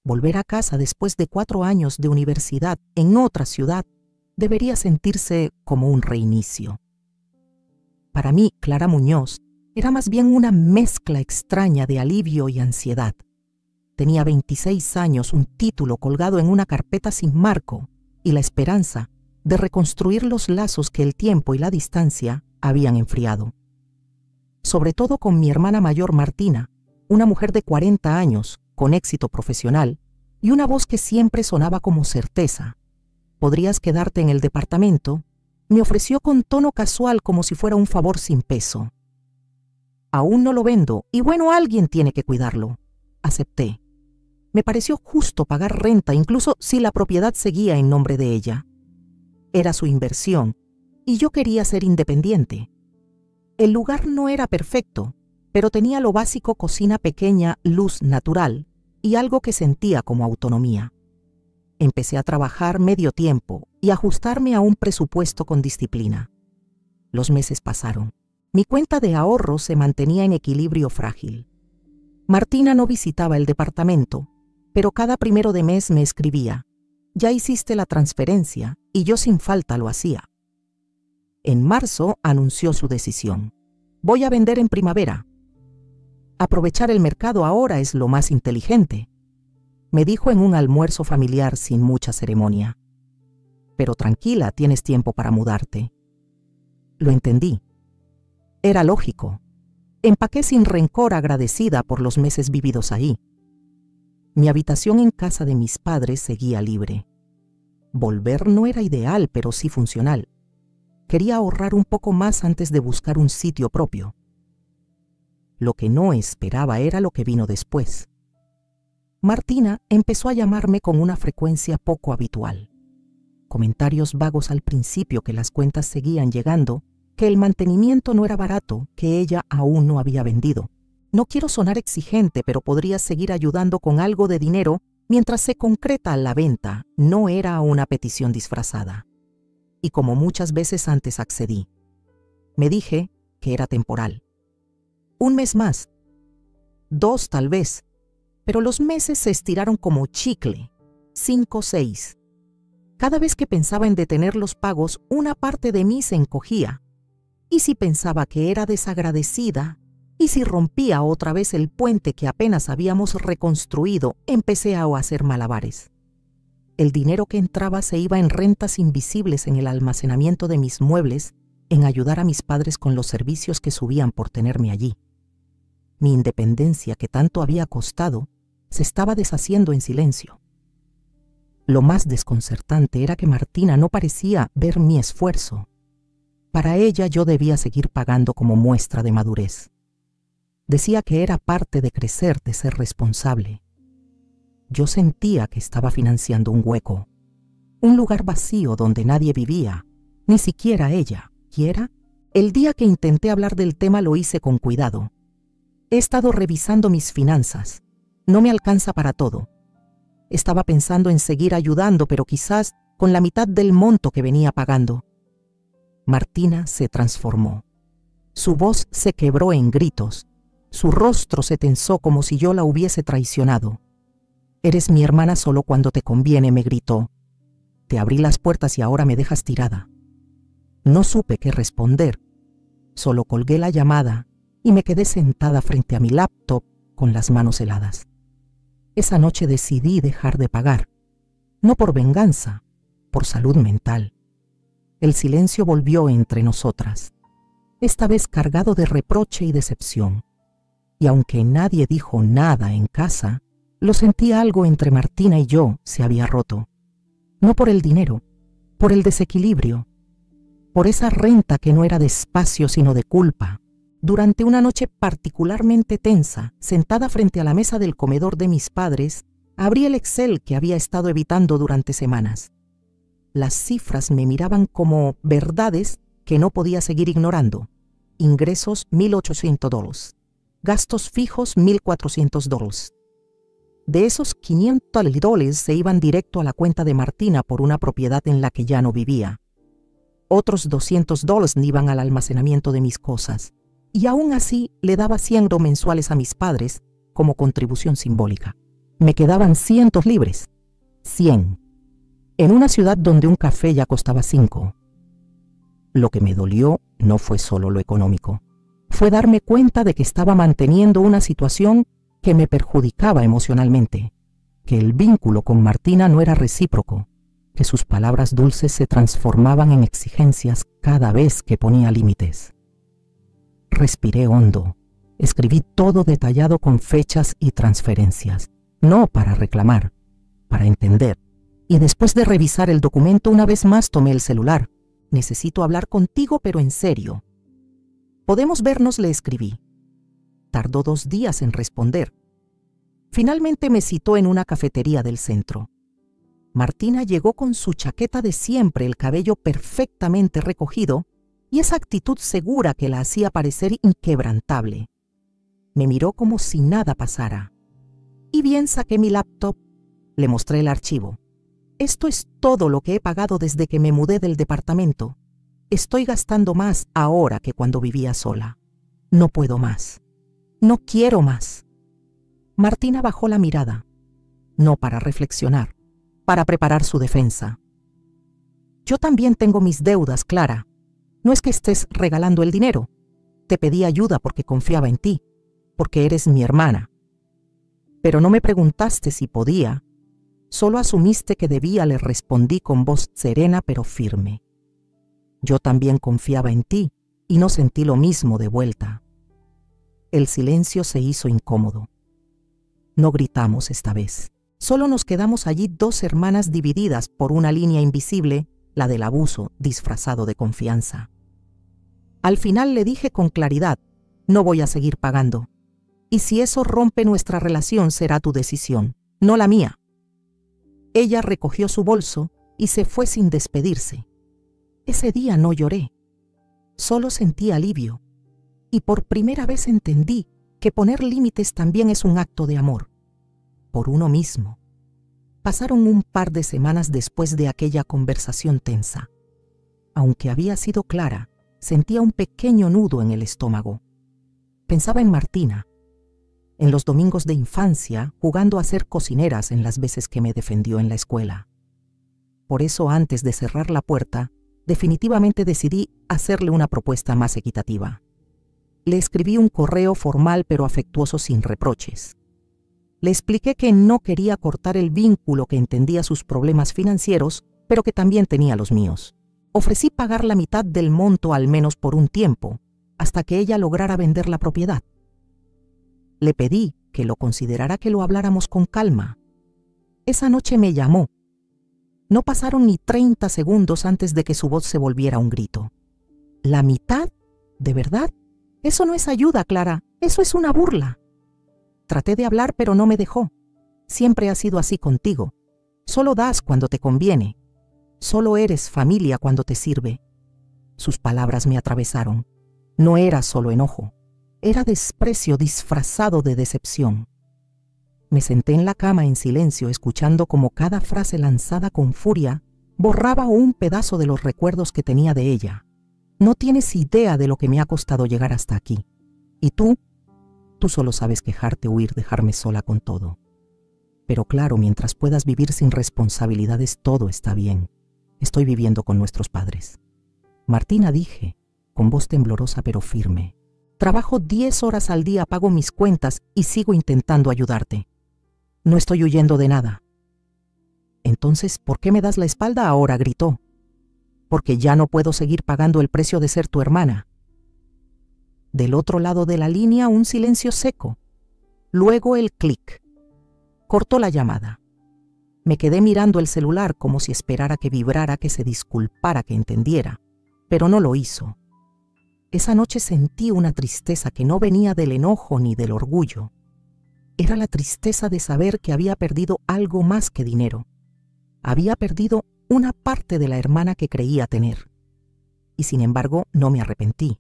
Volver a casa después de 4 años de universidad en otra ciudad debería sentirse como un reinicio. Para mí, Clara Muñoz era más bien una mezcla extraña de alivio y ansiedad. Tenía 26 años, un título colgado en una carpeta sin marco y la esperanza de reconstruir los lazos que el tiempo y la distancia habían enfriado. Sobre todo con mi hermana mayor Martina, una mujer de 40 años, con éxito profesional, y una voz que siempre sonaba como certeza. ¿Podrías quedarte en el departamento? Me ofreció con tono casual como si fuera un favor sin peso. Aún no lo vendo y bueno, alguien tiene que cuidarlo. Acepté. Me pareció justo pagar renta incluso si la propiedad seguía en nombre de ella. Era su inversión y yo quería ser independiente. El lugar no era perfecto, pero tenía lo básico: cocina pequeña, luz natural y algo que sentía como autonomía. Empecé a trabajar medio tiempo y ajustarme a un presupuesto con disciplina. Los meses pasaron. Mi cuenta de ahorros se mantenía en equilibrio frágil. Martina no visitaba el departamento, pero cada 1 de mes me escribía: «Ya hiciste la transferencia», y yo sin falta lo hacía. En marzo anunció su decisión: «Voy a vender en primavera. Aprovechar el mercado ahora es lo más inteligente», me dijo en un almuerzo familiar sin mucha ceremonia. «Pero tranquila, tienes tiempo para mudarte». Lo entendí. Era lógico. Empaqué sin rencor, agradecida por los meses vividos ahí. Mi habitación en casa de mis padres seguía libre. Volver no era ideal, pero sí funcional. Quería ahorrar un poco más antes de buscar un sitio propio. Lo que no esperaba era lo que vino después. Martina empezó a llamarme con una frecuencia poco habitual. Comentarios vagos al principio, que las cuentas seguían llegando, que el mantenimiento no era barato, que ella aún no había vendido. No quiero sonar exigente, pero podría seguir ayudando con algo de dinero mientras se concreta la venta. No era una petición disfrazada. Y como muchas veces antes accedí. Me dije que era temporal. 1 mes más. 2 tal vez. Pero los meses se estiraron como chicle. 5, 6. Cada vez que pensaba en detener los pagos, una parte de mí se encogía. ¿Y si pensaba que era desagradecida? ¿Y si rompía otra vez el puente que apenas habíamos reconstruido? Empecé a hacer malabares. El dinero que entraba se iba en rentas invisibles, en el almacenamiento de mis muebles, en ayudar a mis padres con los servicios que subían por tenerme allí. Mi independencia, que tanto había costado, se estaba deshaciendo en silencio. Lo más desconcertante era que Martina no parecía ver mi esfuerzo. Para ella yo debía seguir pagando como muestra de madurez. Decía que era parte de crecer, de ser responsable. Yo sentía que estaba financiando un hueco, un lugar vacío donde nadie vivía, ni siquiera ella. ¿Y era? El día que intenté hablar del tema lo hice con cuidado. He estado revisando mis finanzas. No me alcanza para todo. Estaba pensando en seguir ayudando, pero quizás con la mitad del monto que venía pagando. Martina se transformó. Su voz se quebró en gritos. Su rostro se tensó como si yo la hubiese traicionado. «Eres mi hermana solo cuando te conviene», me gritó. «Te abrí las puertas y ahora me dejas tirada». No supe qué responder. Solo colgué la llamada y me quedé sentada frente a mi laptop con las manos heladas. Esa noche decidí dejar de pagar. No por venganza, por salud mental. El silencio volvió entre nosotras, esta vez cargado de reproche y decepción. Y aunque nadie dijo nada en casa, lo sentí: algo entre Martina y yo se había roto. No por el dinero, por el desequilibrio, por esa renta que no era de espacio sino de culpa. Durante una noche particularmente tensa, sentada frente a la mesa del comedor de mis padres, abrí el Excel que había estado evitando durante semanas. Las cifras me miraban como verdades que no podía seguir ignorando. Ingresos $1,800. Gastos fijos $1,400. De esos $500 se iban directo a la cuenta de Martina por una propiedad en la que ya no vivía. Otros $200 iban al almacenamiento de mis cosas. Y aún así le daba $100 mensuales a mis padres como contribución simbólica. Me quedaban cientos libres. 100. En una ciudad donde un café ya costaba 5. Lo que me dolió no fue solo lo económico. Fue darme cuenta de que estaba manteniendo una situación que me perjudicaba emocionalmente, que el vínculo con Martina no era recíproco, que sus palabras dulces se transformaban en exigencias cada vez que ponía límites. Respiré hondo. Escribí todo detallado con fechas y transferencias, no para reclamar, para entender. Y después de revisar el documento una vez más tomé el celular. Necesito hablar contigo, pero en serio. ¿Podemos vernos?, le escribí. Tardó 2 días en responder. Finalmente me citó en una cafetería del centro. Martina llegó con su chaqueta de siempre, el cabello perfectamente recogido y esa actitud segura que la hacía parecer inquebrantable. Me miró como si nada pasara. Y bien, saqué mi laptop, le mostré el archivo. Esto es todo lo que he pagado desde que me mudé del departamento. Estoy gastando más ahora que cuando vivía sola. No puedo más. No quiero más. Martina bajó la mirada, no para reflexionar, para preparar su defensa. Yo también tengo mis deudas, Clara. No es que estés regalando el dinero. Te pedí ayuda porque confiaba en ti, porque eres mi hermana. Pero no me preguntaste si podía. Solo asumiste que debía, le respondí con voz serena pero firme. Yo también confiaba en ti y no sentí lo mismo de vuelta. El silencio se hizo incómodo. No gritamos esta vez. Solo nos quedamos allí 2 hermanas divididas por una línea invisible, la del abuso disfrazado de confianza. Al final le dije con claridad, no voy a seguir pagando. Y si eso rompe nuestra relación será tu decisión, no la mía. Ella recogió su bolso y se fue sin despedirse. Ese día no lloré, solo sentí alivio. Y por primera vez entendí que poner límites también es un acto de amor, por uno mismo. Pasaron un par de semanas después de aquella conversación tensa. Aunque había sido clara, sentía un pequeño nudo en el estómago. Pensaba en Martina, en los domingos de infancia, jugando a ser cocineras en las veces que me defendió en la escuela. Por eso, antes de cerrar la puerta, definitivamente decidí hacerle una propuesta más equitativa. Le escribí un correo formal pero afectuoso sin reproches. Le expliqué que no quería cortar el vínculo, que entendía sus problemas financieros, pero que también tenía los míos. Ofrecí pagar la mitad del monto al menos por un tiempo, hasta que ella lograra vender la propiedad. Le pedí que lo considerara, que lo habláramos con calma. Esa noche me llamó. No pasaron ni 30 segundos antes de que su voz se volviera un grito. ¿La mitad? ¿De verdad? Eso no es ayuda, Clara. Eso es una burla. Traté de hablar, pero no me dejó. Siempre ha sido así contigo. Solo das cuando te conviene. Solo eres familia cuando te sirve. Sus palabras me atravesaron. No era solo enojo. Era desprecio disfrazado de decepción. Me senté en la cama en silencio, escuchando cómo cada frase lanzada con furia borraba un pedazo de los recuerdos que tenía de ella. No tienes idea de lo que me ha costado llegar hasta aquí. Y tú solo sabes quejarte, huir, dejarme sola con todo. Pero claro, mientras puedas vivir sin responsabilidades, todo está bien. Estoy viviendo con nuestros padres. Martina, dije, con voz temblorosa pero firme. Trabajo 10 horas al día, pago mis cuentas y sigo intentando ayudarte. No estoy huyendo de nada. Entonces, ¿por qué me das la espalda ahora?, gritó. Porque ya no puedo seguir pagando el precio de ser tu hermana. Del otro lado de la línea, un silencio seco. Luego el clic. Cortó la llamada. Me quedé mirando el celular como si esperara que vibrara, que se disculpara, que entendiera. Pero no lo hizo. Esa noche sentí una tristeza que no venía del enojo ni del orgullo. Era la tristeza de saber que había perdido algo más que dinero. Había perdido una parte de la hermana que creía tener. Y sin embargo, no me arrepentí.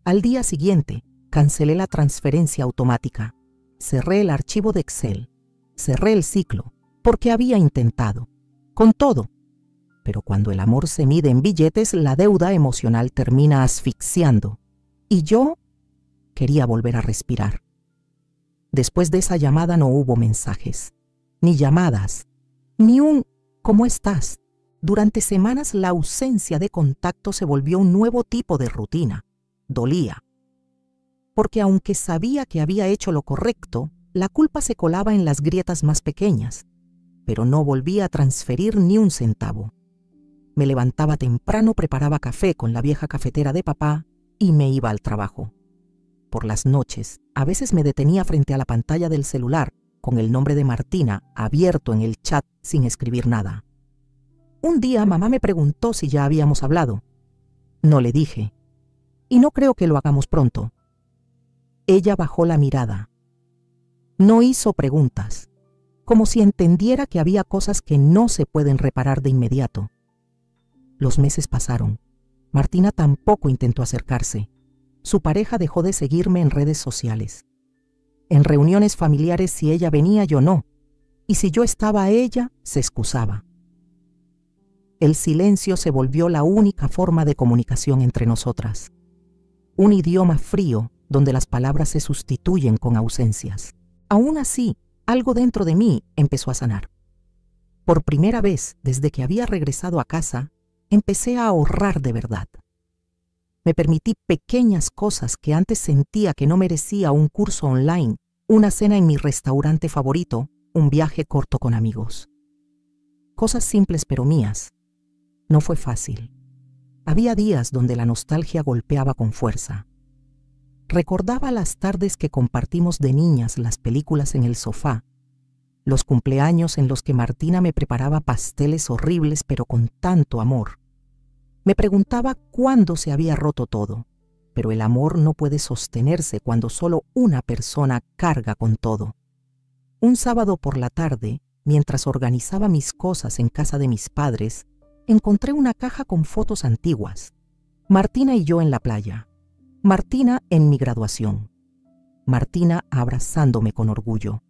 Al día siguiente, cancelé la transferencia automática. Cerré el archivo de Excel. Cerré el ciclo, porque había intentado. Con todo. Pero cuando el amor se mide en billetes, la deuda emocional termina asfixiando. Y yo quería volver a respirar. Después de esa llamada no hubo mensajes, ni llamadas, ni un ¿cómo estás? Durante semanas la ausencia de contacto se volvió un nuevo tipo de rutina. Dolía. Porque aunque sabía que había hecho lo correcto, la culpa se colaba en las grietas más pequeñas, pero no volvía a transferir ni un centavo. Me levantaba temprano, preparaba café con la vieja cafetera de papá y me iba al trabajo. Por las noches, a veces me detenía frente a la pantalla del celular con el nombre de Martina abierto en el chat sin escribir nada. Un día mamá me preguntó si ya habíamos hablado. No le dije. Y no creo que lo hagamos pronto. Ella bajó la mirada. No hizo preguntas, como si entendiera que había cosas que no se pueden reparar de inmediato. Los meses pasaron. Martina tampoco intentó acercarse. Su pareja dejó de seguirme en redes sociales. En reuniones familiares, si ella venía, yo no. Y si yo estaba, ella se excusaba. El silencio se volvió la única forma de comunicación entre nosotras. Un idioma frío donde las palabras se sustituyen con ausencias. Aún así, algo dentro de mí empezó a sanar. Por primera vez desde que había regresado a casa, empecé a ahorrar de verdad. Me permití pequeñas cosas que antes sentía que no merecía: un curso online, una cena en mi restaurante favorito, un viaje corto con amigos. Cosas simples pero mías. No fue fácil. Había días donde la nostalgia golpeaba con fuerza. Recordaba las tardes que compartimos de niñas, las películas en el sofá, los cumpleaños en los que Martina me preparaba pasteles horribles pero con tanto amor. Me preguntaba cuándo se había roto todo, pero el amor no puede sostenerse cuando solo una persona carga con todo. Un sábado por la tarde, mientras organizaba mis cosas en casa de mis padres, encontré una caja con fotos antiguas. Martina y yo en la playa. Martina en mi graduación. Martina abrazándome con orgullo.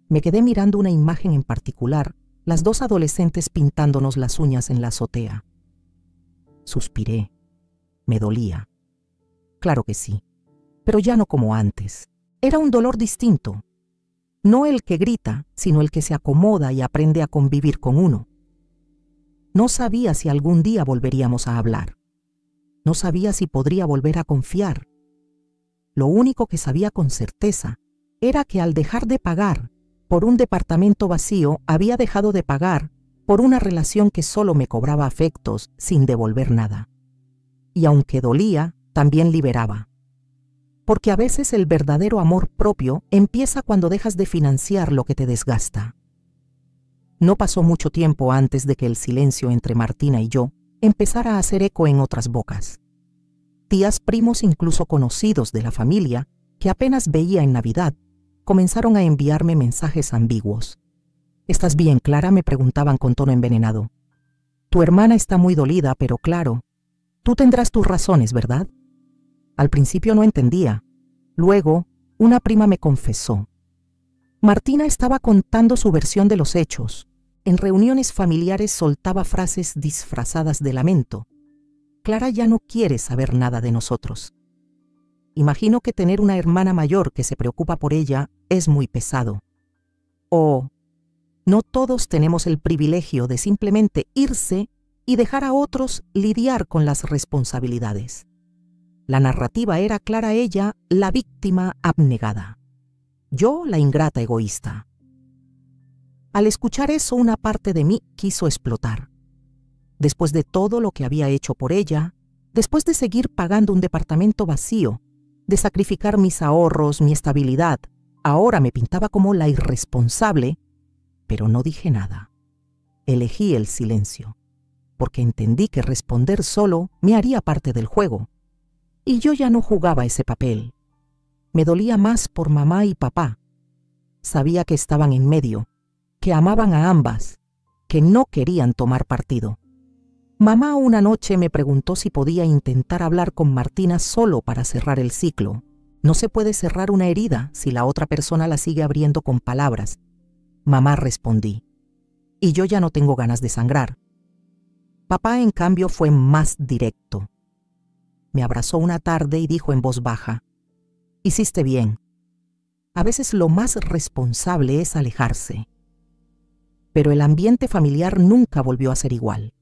Me quedé mirando una imagen en particular, las dos adolescentes pintándonos las uñas en la azotea. Suspiré. Me dolía. Claro que sí, pero ya no como antes. Era un dolor distinto. No el que grita, sino el que se acomoda y aprende a convivir con uno. No sabía si algún día volveríamos a hablar. No sabía si podría volver a confiar. Lo único que sabía con certeza era que al dejar de pagar por un departamento vacío, había dejado de pagar por una relación que solo me cobraba afectos sin devolver nada. Y aunque dolía, también liberaba. Porque a veces el verdadero amor propio empieza cuando dejas de financiar lo que te desgasta. No pasó mucho tiempo antes de que el silencio entre Martina y yo empezara a hacer eco en otras bocas. Tías, primos, incluso conocidos de la familia, que apenas veía en Navidad, comenzaron a enviarme mensajes ambiguos. ¿Estás bien, Clara?, me preguntaban con tono envenenado. Tu hermana está muy dolida, pero claro, tú tendrás tus razones, ¿verdad? Al principio no entendía. Luego, una prima me confesó. Martina estaba contando su versión de los hechos. En reuniones familiares soltaba frases disfrazadas de lamento. Clara ya no quiere saber nada de nosotros. Imagino que tener una hermana mayor que se preocupa por ella es muy pesado. O no todos tenemos el privilegio de simplemente irse y dejar a otros lidiar con las responsabilidades. La narrativa era: Clara, ella, la víctima abnegada. Yo, la ingrata egoísta. Al escuchar eso, una parte de mí quiso explotar. Después de todo lo que había hecho por ella, después de seguir pagando un departamento vacío, de sacrificar mis ahorros, mi estabilidad, ahora me pintaba como la irresponsable, pero no dije nada. Elegí el silencio, porque entendí que responder solo me haría parte del juego. Y yo ya no jugaba ese papel. Me dolía más por mamá y papá. Sabía que estaban en medio, que amaban a ambas, que no querían tomar partido. Mamá una noche me preguntó si podía intentar hablar con Martina solo para cerrar el ciclo. No se puede cerrar una herida si la otra persona la sigue abriendo con palabras. Mamá, respondí. Y yo ya no tengo ganas de sangrar. Papá, en cambio, fue más directo. Me abrazó una tarde y dijo en voz baja: hiciste bien. A veces lo más responsable es alejarse. Pero el ambiente familiar nunca volvió a ser igual.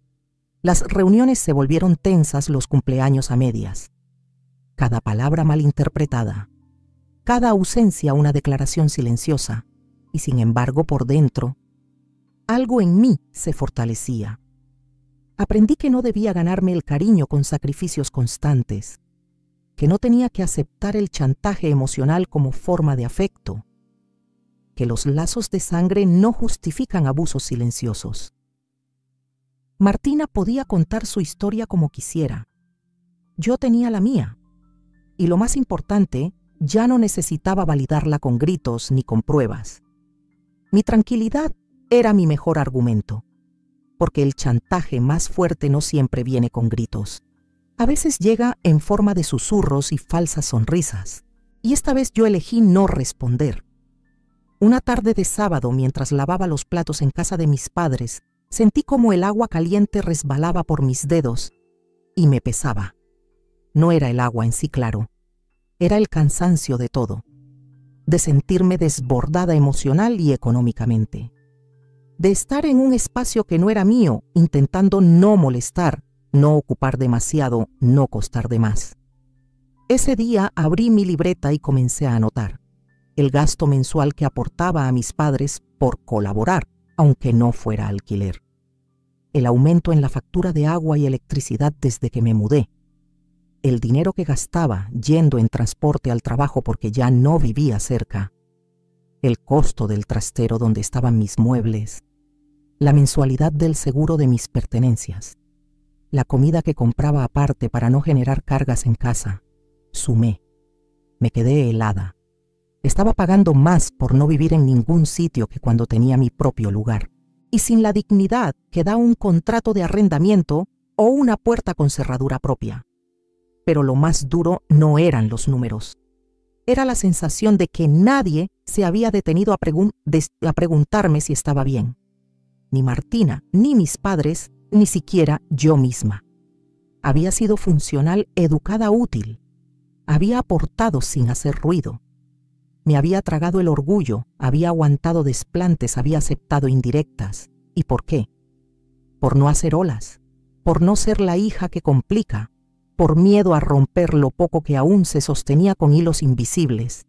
Las reuniones se volvieron tensas, los cumpleaños a medias. Cada palabra malinterpretada. Cada ausencia una declaración silenciosa. Y sin embargo, por dentro, algo en mí se fortalecía. Aprendí que no debía ganarme el cariño con sacrificios constantes, que no tenía que aceptar el chantaje emocional como forma de afecto, que los lazos de sangre no justifican abusos silenciosos. Martina podía contar su historia como quisiera. Yo tenía la mía. Y lo más importante, ya no necesitaba validarla con gritos ni con pruebas. Mi tranquilidad era mi mejor argumento, porque el chantaje más fuerte no siempre viene con gritos. A veces llega en forma de susurros y falsas sonrisas, y esta vez yo elegí no responder. Una tarde de sábado, mientras lavaba los platos en casa de mis padres, sentí como el agua caliente resbalaba por mis dedos y me pesaba. No era el agua en sí, claro, era el cansancio de todo, de sentirme desbordada emocional y económicamente, de estar en un espacio que no era mío, intentando no molestar, no ocupar demasiado, no costar de más. Ese día abrí mi libreta y comencé a anotar el gasto mensual que aportaba a mis padres por colaborar, aunque no fuera alquiler. El aumento en la factura de agua y electricidad desde que me mudé. El dinero que gastaba yendo en transporte al trabajo porque ya no vivía cerca. El costo del trastero donde estaban mis muebles. La mensualidad del seguro de mis pertenencias. La comida que compraba aparte para no generar cargas en casa. Sumé. Me quedé helada. Estaba pagando más por no vivir en ningún sitio que cuando tenía mi propio lugar. Y sin la dignidad que da un contrato de arrendamiento o una puerta con cerradura propia. Pero lo más duro no eran los números. Era la sensación de que nadie se había detenido a preguntarme si estaba bien. Ni Martina, ni mis padres, ni siquiera yo misma. Había sido funcional, educada, útil. Había aportado sin hacer ruido. Me había tragado el orgullo, había aguantado desplantes, había aceptado indirectas. ¿Y por qué? Por no hacer olas, por no ser la hija que complica, por miedo a romper lo poco que aún se sostenía con hilos invisibles.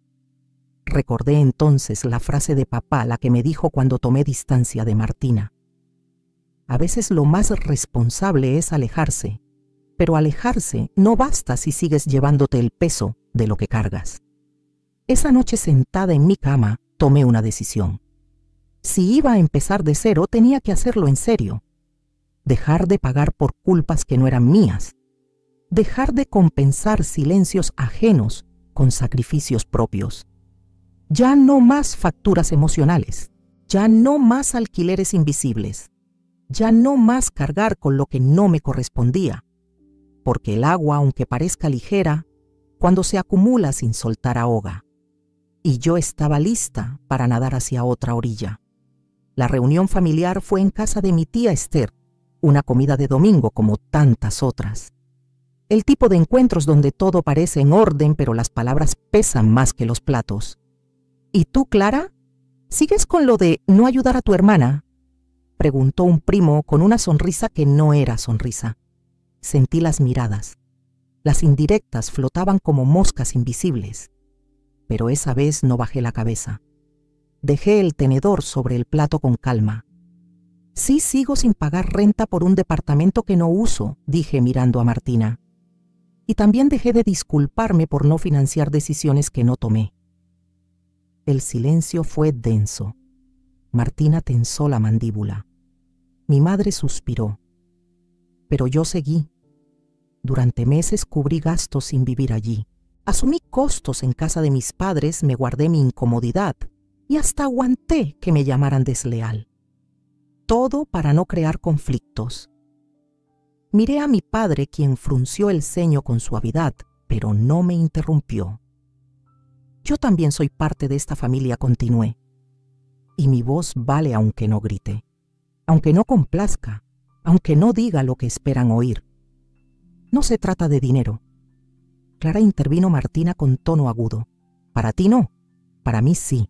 Recordé entonces la frase de papá, la que me dijo cuando tomé distancia de Martina. A veces lo más responsable es alejarse, pero alejarse no basta si sigues llevándote el peso de lo que cargas. Esa noche sentada en mi cama, tomé una decisión. Si iba a empezar de cero, tenía que hacerlo en serio. Dejar de pagar por culpas que no eran mías. Dejar de compensar silencios ajenos con sacrificios propios. Ya no más facturas emocionales. Ya no más alquileres invisibles. Ya no más cargar con lo que no me correspondía. Porque el agua, aunque parezca ligera, cuando se acumula sin soltar ahoga. Y yo estaba lista para nadar hacia otra orilla. La reunión familiar fue en casa de mi tía Esther, una comida de domingo como tantas otras. El tipo de encuentros donde todo parece en orden, pero las palabras pesan más que los platos. ¿Y tú, Clara? ¿Sigues con lo de no ayudar a tu hermana?, preguntó un primo con una sonrisa que no era sonrisa. Sentí las miradas. Las indirectas flotaban como moscas invisibles. Pero esa vez no bajé la cabeza. Dejé el tenedor sobre el plato con calma. Sí, sigo sin pagar renta por un departamento que no uso, dije mirando a Martina. Y también dejé de disculparme por no financiar decisiones que no tomé. El silencio fue denso. Martina tensó la mandíbula. Mi madre suspiró. Pero yo seguí. Durante meses cubrí gastos sin vivir allí. Asumí costos en casa de mis padres, me guardé mi incomodidad y hasta aguanté que me llamaran desleal. Todo para no crear conflictos. Miré a mi padre, quien frunció el ceño con suavidad, pero no me interrumpió. Yo también soy parte de esta familia, continué. Y mi voz vale aunque no grite, aunque no complazca, aunque no diga lo que esperan oír. No se trata de dinero. Clara, intervino Martina con tono agudo. Para ti no, para mí sí,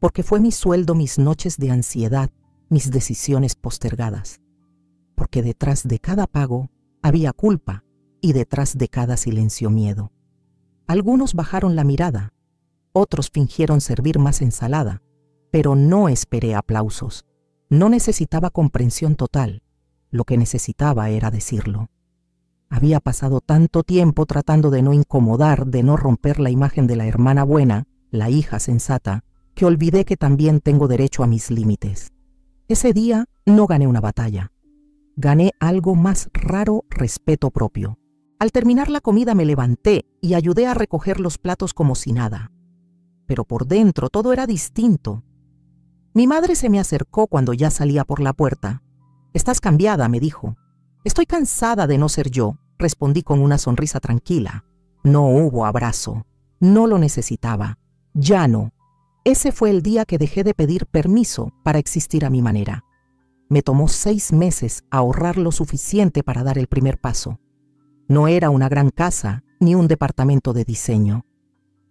porque fue mi sueldo, mis noches de ansiedad, mis decisiones postergadas, porque detrás de cada pago había culpa y detrás de cada silencio miedo. Algunos bajaron la mirada, otros fingieron servir más ensalada, pero no esperé aplausos. No necesitaba comprensión total, lo que necesitaba era decirlo. Había pasado tanto tiempo tratando de no incomodar, de no romper la imagen de la hermana buena, la hija sensata, que olvidé que también tengo derecho a mis límites. Ese día no gané una batalla. Gané algo más raro: respeto propio. Al terminar la comida me levanté y ayudé a recoger los platos como si nada. Pero por dentro todo era distinto. Mi madre se me acercó cuando ya salía por la puerta. «Estás cambiada», me dijo. «Estoy cansada de no ser yo», respondí con una sonrisa tranquila. No hubo abrazo. No lo necesitaba. Ya no. Ese fue el día que dejé de pedir permiso para existir a mi manera. Me tomó 6 meses ahorrar lo suficiente para dar el primer paso. No era una gran casa ni un departamento de diseño.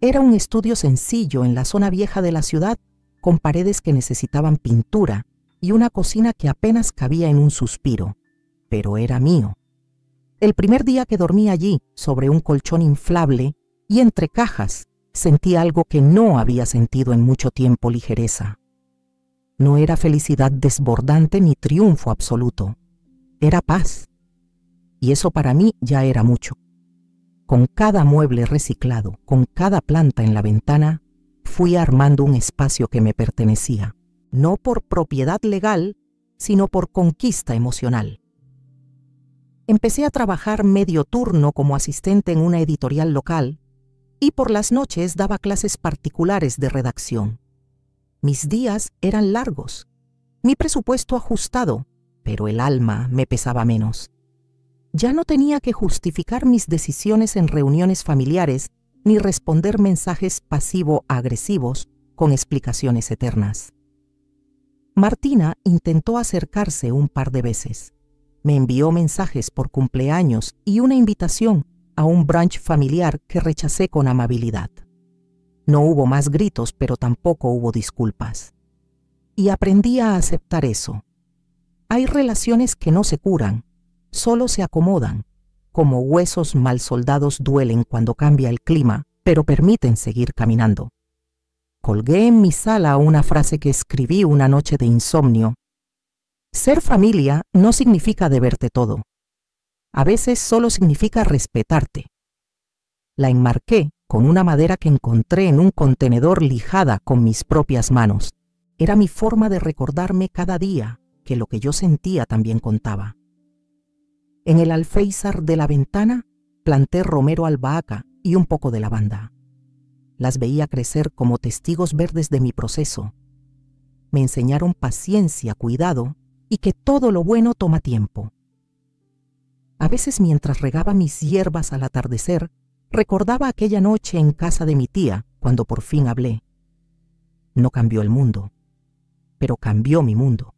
Era un estudio sencillo en la zona vieja de la ciudad, con paredes que necesitaban pintura y una cocina que apenas cabía en un suspiro, pero era mío. El primer día que dormí allí, sobre un colchón inflable y entre cajas, sentí algo que no había sentido en mucho tiempo: ligereza. No era felicidad desbordante ni triunfo absoluto, era paz. Y eso para mí ya era mucho. Con cada mueble reciclado, con cada planta en la ventana, fui armando un espacio que me pertenecía, no por propiedad legal, sino por conquista emocional. Empecé a trabajar medio turno como asistente en una editorial local y por las noches daba clases particulares de redacción. Mis días eran largos, mi presupuesto ajustado, pero el alma me pesaba menos. Ya no tenía que justificar mis decisiones en reuniones familiares ni responder mensajes pasivo-agresivos con explicaciones eternas. Martina intentó acercarse un par de veces. Me envió mensajes por cumpleaños y una invitación a un brunch familiar que rechacé con amabilidad. No hubo más gritos, pero tampoco hubo disculpas. Y aprendí a aceptar eso. Hay relaciones que no se curan, solo se acomodan. Como huesos mal soldados duelen cuando cambia el clima, pero permiten seguir caminando. Colgué en mi sala una frase que escribí una noche de insomnio. Ser familia no significa deberte todo. A veces solo significa respetarte. La enmarqué con una madera que encontré en un contenedor lijada con mis propias manos. Era mi forma de recordarme cada día que lo que yo sentía también contaba. En el alféizar de la ventana planté romero albahaca y un poco de lavanda. Las veía crecer como testigos verdes de mi proceso. Me enseñaron paciencia, cuidado y que todo lo bueno toma tiempo. A veces, mientras regaba mis hierbas al atardecer, recordaba aquella noche en casa de mi tía cuando por fin hablé. No cambió el mundo, pero cambió mi mundo.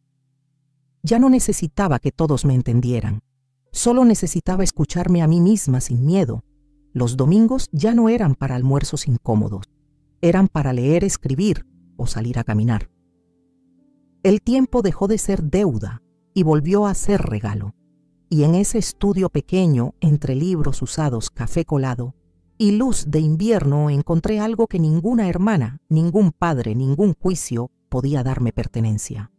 Ya no necesitaba que todos me entendieran. Solo necesitaba escucharme a mí misma sin miedo. Los domingos ya no eran para almuerzos incómodos. Eran para leer, escribir o salir a caminar. El tiempo dejó de ser deuda y volvió a ser regalo. Y en ese estudio pequeño, entre libros usados, café colado y luz de invierno, encontré algo que ninguna hermana, ningún padre, ningún juicio podía darme pertenencia.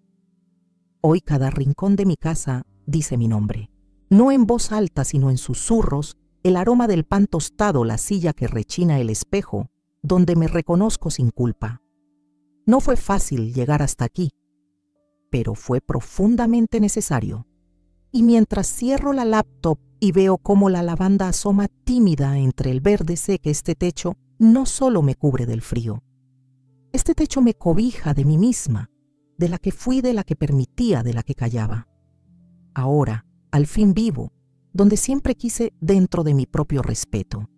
Hoy cada rincón de mi casa dice mi nombre. No en voz alta, sino en susurros, el aroma del pan tostado, la silla que rechina, el espejo, donde me reconozco sin culpa. No fue fácil llegar hasta aquí, pero fue profundamente necesario. Y mientras cierro la laptop y veo cómo la lavanda asoma tímida entre el verde, sé que este techo no solo me cubre del frío. Este techo me cobija de mí misma, de la que fui, de la que permitía, de la que callaba. Ahora, al fin vivo, donde siempre quise, dentro de mi propio respeto.